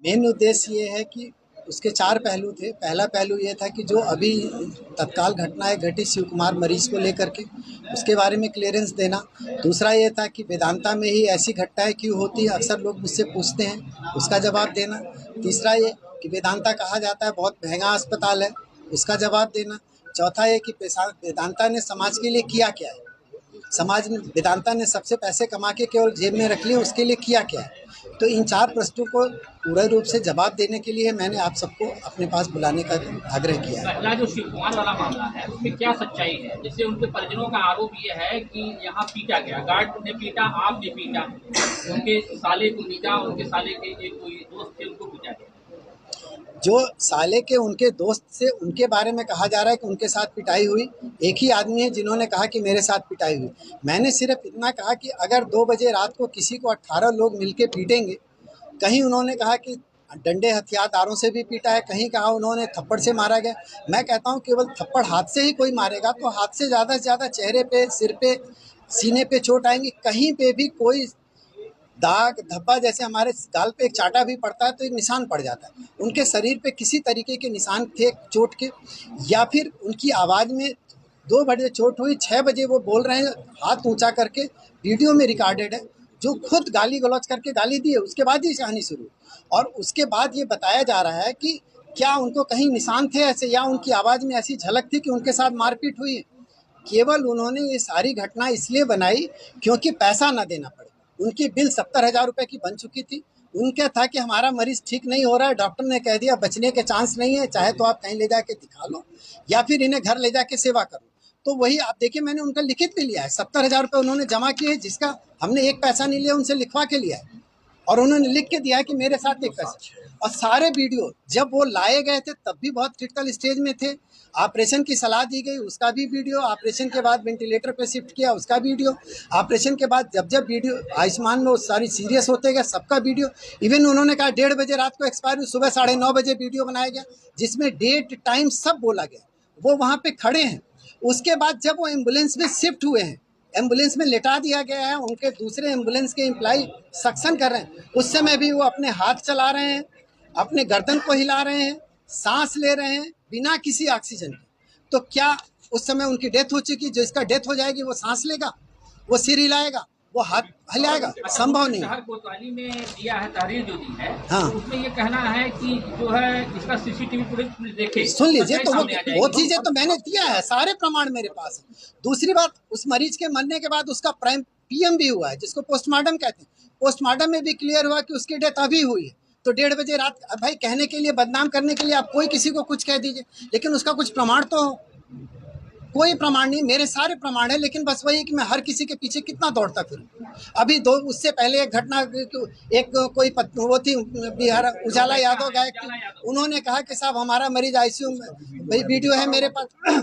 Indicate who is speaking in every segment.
Speaker 1: Main उद्देश्य ये है कि उसके 4 पहलू थे। पहला पहलू ये था कि जो अभी तत्काल घटनाएँ घटी शिव कुमार मरीज़ को लेकर के, उसके बारे में क्लीयरेंस देना। दूसरा ये था कि वेदांता में ही ऐसी घटनाएँ क्यों होती हैं, अक्सर लोग मुझसे पूछते हैं, उसका जवाब देना। तीसरा ये कि वेदांता कहा जाता है बहुत महँगा अस्पताल है, उसका जवाब देना। चौथा ये कि वेदांता ने समाज के लिए किया क्या है? समाज में वेदांता ने सबसे पैसे कमा के केवल जेब में रख लिए, उसके लिए किया क्या है? तो इन 4 प्रश्नों को पूर्ण रूप से जवाब देने के लिए मैंने आप सबको अपने पास बुलाने का आग्रह किया है।
Speaker 2: पहला जो शिव कुमार वाला मामला है उसमें क्या सच्चाई है? जैसे उनके परिजनों का आरोप ये है कि यहाँ पीटा गया, गार्ड ने पीटा, आपने पीटा, उनके साले को पीटा, उनके साले के एक कोई दोस्त थे उनको पीटा गया।
Speaker 1: जो साले के उनके दोस्त से उनके बारे में कहा जा रहा है कि उनके साथ पिटाई हुई, एक ही आदमी है जिन्होंने कहा कि मेरे साथ पिटाई हुई। मैंने सिर्फ इतना कहा कि अगर 2 बजे रात को किसी को 18 लोग मिलके पीटेंगे, कहीं उन्होंने कहा कि डंडे हथियारदारों से भी पीटा है, कहीं कहा उन्होंने थप्पड़ से मारा गया। मैं कहता हूँ केवल थप्पड़ हाथ से ही कोई मारेगा तो हाथ से ज़्यादा चेहरे पे, सिर पे, सीने पे चोट आएंगी। कहीं पे भी कोई दाग धब्बा, जैसे हमारे गाल पे एक चाटा भी पड़ता है तो एक निशान पड़ जाता है, उनके शरीर पे किसी तरीके के निशान थे चोट के, या फिर उनकी आवाज़ में 2 बजे चोट हुई, 6 बजे वो बोल रहे हैं हाथ ऊंचा करके, वीडियो में रिकॉर्डेड है, जो खुद गाली गलौज करके गाली दी है, उसके बाद ही कहानी शुरू। और उसके बाद ये बताया जा रहा है कि क्या उनको कहीं निशान थे ऐसे, या उनकी आवाज़ में ऐसी झलक थी कि उनके साथ मारपीट हुई है। केवल उन्होंने ये सारी घटना इसलिए बनाई क्योंकि पैसा ना देना पड़े। उनकी बिल 70,000 रुपये की बन चुकी थी। उनका था कि हमारा मरीज़ ठीक नहीं हो रहा है, डॉक्टर ने कह दिया बचने के चांस नहीं है, चाहे तो आप कहीं ले जाके दिखा लो या फिर इन्हें घर ले जाके सेवा करो। तो वही आप देखिए, मैंने उनका लिखित भी लिया है, 70,000 रुपये उन्होंने जमा किए हैं, जिसका हमने एक पैसा नहीं लिया, उनसे लिखवा के लिया है और उन्होंने लिख के दिया है कि मेरे साथ एक पैसा। और सारे वीडियो जब वो लाए गए थे तब भी बहुत क्रिटिकल स्टेज में थे, ऑपरेशन की सलाह दी गई उसका भी वीडियो, ऑपरेशन के बाद वेंटिलेटर पे शिफ्ट किया उसका वीडियो, ऑपरेशन के बाद जब वीडियो आयुष्मान में वो सारी सीरियस होते गए सबका वीडियो। इवन उन्होंने कहा 1:30 बजे रात को एक्सपायर हुई, सुबह 9:30 बजे वीडियो बनाया गया जिसमें डेट टाइम सब बोला गया। वो वहाँ पे खड़े हैं। उसके बाद जब वो एम्बुलेंस में शिफ्ट हुए हैं, एम्बुलेंस में लेटा दिया गया है, उनके दूसरे एम्बुलेंस के एम्प्लॉय सक्शन कर रहे हैं, उस समय भी वो अपने हाथ चला रहे हैं, अपने गर्दन को हिला रहे हैं, सांस ले रहे हैं बिना किसी ऑक्सीजन के। तो क्या उस समय उनकी डेथ हो चुकी? जिसका डेथ हो जाएगी वो सांस लेगा, वो सिर हिलाएगा, वो हाथ हिलाएगा? संभव नहीं।
Speaker 2: शहर कोतवाली में दिया है तहरीर जो दी है,
Speaker 1: हाँ,
Speaker 2: तो उसमें ये कहना है कि जो है इसका सीसीटीवी फुटेज देखे,
Speaker 1: सुन लीजिए, तो वो चीजें तो मैंने
Speaker 2: तो
Speaker 1: दिया है, सारे प्रमाण मेरे पास है। दूसरी बात, उस मरीज के मरने के बाद उसका प्राइम पीएम भी हुआ है, जिसको पोस्टमार्टम कहते हैं। पोस्टमार्टम में भी क्लियर हुआ कि उसकी डेथ अभी हुई है। तो 1:30 बजे रात, भाई कहने के लिए, बदनाम करने के लिए आप कोई किसी को कुछ कह दीजिए, लेकिन उसका कुछ प्रमाण तो हो। कोई प्रमाण नहीं, मेरे सारे प्रमाण है, लेकिन बस वही कि मैं हर किसी के पीछे कितना दौड़ता फिरूं। अभी उससे पहले एक घटना, एक कोई वो थी बिहार, उजाला यादव गायक थी, उन्होंने कहा कि साहब हमारा मरीज आईसीयू में, भाई वीडियो है मेरे पास,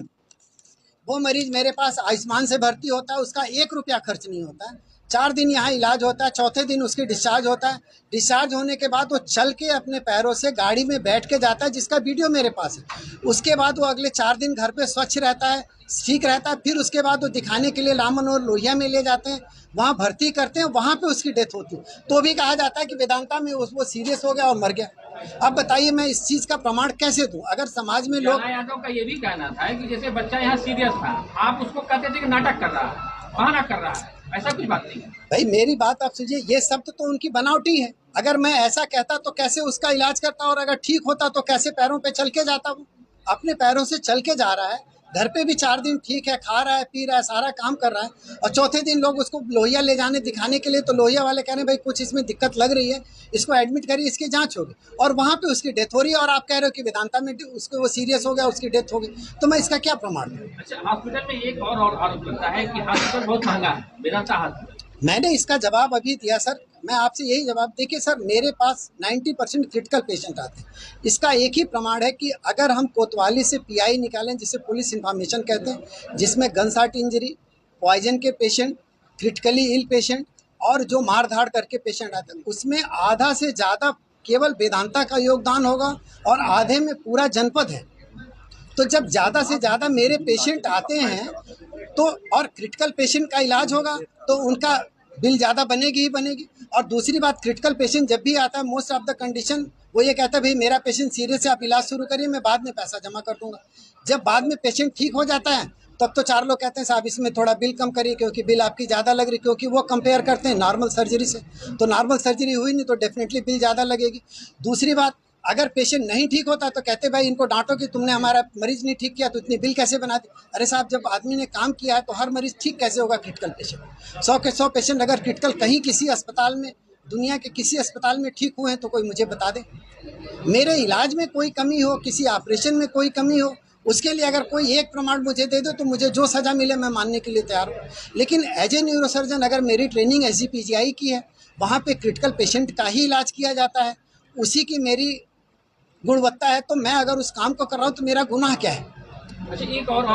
Speaker 1: वो मरीज मेरे पास आयुष्मान से भर्ती होता है, उसका 1 रुपया खर्च नहीं होता है, 4 दिन यहाँ इलाज होता है, चौथे दिन उसकी डिस्चार्ज होता है। डिस्चार्ज होने के बाद वो चल के अपने पैरों से गाड़ी में बैठ के जाता है, जिसका वीडियो मेरे पास है। उसके बाद वो अगले 4 दिन घर पे स्वच्छ रहता है, ठीक रहता है। फिर उसके बाद वो दिखाने के लिए लामन और लोहिया में ले जाते हैं, वहाँ भर्ती करते हैं, वहाँ पे उसकी डेथ होती है। तो भी कहा जाता है कि वेदांता में वो सीरियस हो गया और मर गया। अब बताइए मैं इस चीज़ का प्रमाण कैसे दूँ? अगर समाज में लोग,
Speaker 2: यादव का ये भी कहना था कि जैसे बच्चा यहाँ सीरियस था, आप उसको कहते थे कि नाटक कर रहा है, बहाना कर रहा है, ऐसा कुछ बात नहीं है।
Speaker 1: भाई मेरी बात आप सुनिए, ये शब्द तो उनकी बनावटी है। अगर मैं ऐसा कहता तो कैसे उसका इलाज करता, और अगर ठीक होता तो कैसे पैरों पे चल के जाता? वो अपने पैरों से चल के जा रहा है, घर पे भी 4 दिन ठीक है, खा रहा है, पी रहा है, सारा काम कर रहा है, और चौथे दिन लोग उसको लोहिया ले जाने दिखाने के लिए, तो लोहिया वाले कह रहे हैं भाई कुछ इसमें दिक्कत लग रही है, इसको एडमिट करिए, इसकी जांच होगी, और वहाँ पे उसकी डेथ हो रही है, और आप कह रहे हो कि वेदांता में उसको वो सीरियस हो गया, उसकी डेथ हो गई। तो मैं इसका क्या प्रमाण दूँ?
Speaker 2: अच्छा, हॉस्पिटल में एक और आरोप लगता है कि हॉस्पिटल बहुत महंगा है, वेदांता हॉस्पिटल।
Speaker 1: मैंने इसका जवाब अभी दिया सर। मैं आपसे यही जवाब, देखिए सर, मेरे पास 90% क्रिटिकल पेशेंट आते हैं। इसका एक ही प्रमाण है कि अगर हम कोतवाली से पीआई निकालें, जिसे पुलिस इन्फॉर्मेशन कहते हैं, जिसमें गनशॉट इंजरी, पॉइजन के पेशेंट, क्रिटिकली इल पेशेंट और जो मार धाड़ करके पेशेंट आते हैं, उसमें आधा से ज़्यादा केवल वेदांता का योगदान होगा और आधे में पूरा जनपद है। तो जब ज़्यादा से ज़्यादा मेरे पेशेंट आते हैं तो, और क्रिटिकल पेशेंट का इलाज होगा तो उनका बिल ज़्यादा बनेगी ही बनेगी। और दूसरी बात, क्रिटिकल पेशेंट जब भी आता है, मोस्ट ऑफ द कंडीशन वो ये कहता है भाई मेरा पेशेंट सीरियस है, आप इलाज शुरू करिए, मैं बाद में पैसा जमा कर दूंगा। जब बाद में पेशेंट ठीक हो जाता है तब तो 4 लोग कहते हैं साहब इसमें थोड़ा बिल कम करिए क्योंकि बिल आपकी ज़्यादा लग रही, क्योंकि वो कंपेयर करते हैं नॉर्मल सर्जरी से। तो नॉर्मल सर्जरी हुई नहीं तो डेफिनेटली बिल ज़्यादा लगेगी। दूसरी बात, अगर पेशेंट नहीं ठीक होता तो कहते भाई इनको डांटो कि तुमने हमारा मरीज नहीं ठीक किया तो इतनी बिल कैसे बना दी। अरे साहब, जब आदमी ने काम किया है तो हर मरीज ठीक कैसे होगा। क्रिटिकल पेशेंट 100 के 100 पेशेंट अगर क्रिटिकल कहीं किसी अस्पताल में, दुनिया के किसी अस्पताल में ठीक हुए हैं तो कोई मुझे बता दे। मेरे इलाज में कोई कमी हो, किसी ऑपरेशन में कोई कमी हो, उसके लिए अगर कोई एक प्रमाण मुझे दे दो तो मुझे जो सज़ा मिले मैं मानने के लिए तैयार हूँ। लेकिन एज ए न्यूरोसर्जन अगर मेरी ट्रेनिंग SGPGI की है, वहाँ पे क्रिटिकल पेशेंट का ही इलाज किया जाता है, उसी की मेरी गुणवत्ता है, तो मैं अगर उस काम को कर रहा हूँ तो मेरा गुनाह क्या है।
Speaker 2: अच्छा, एक और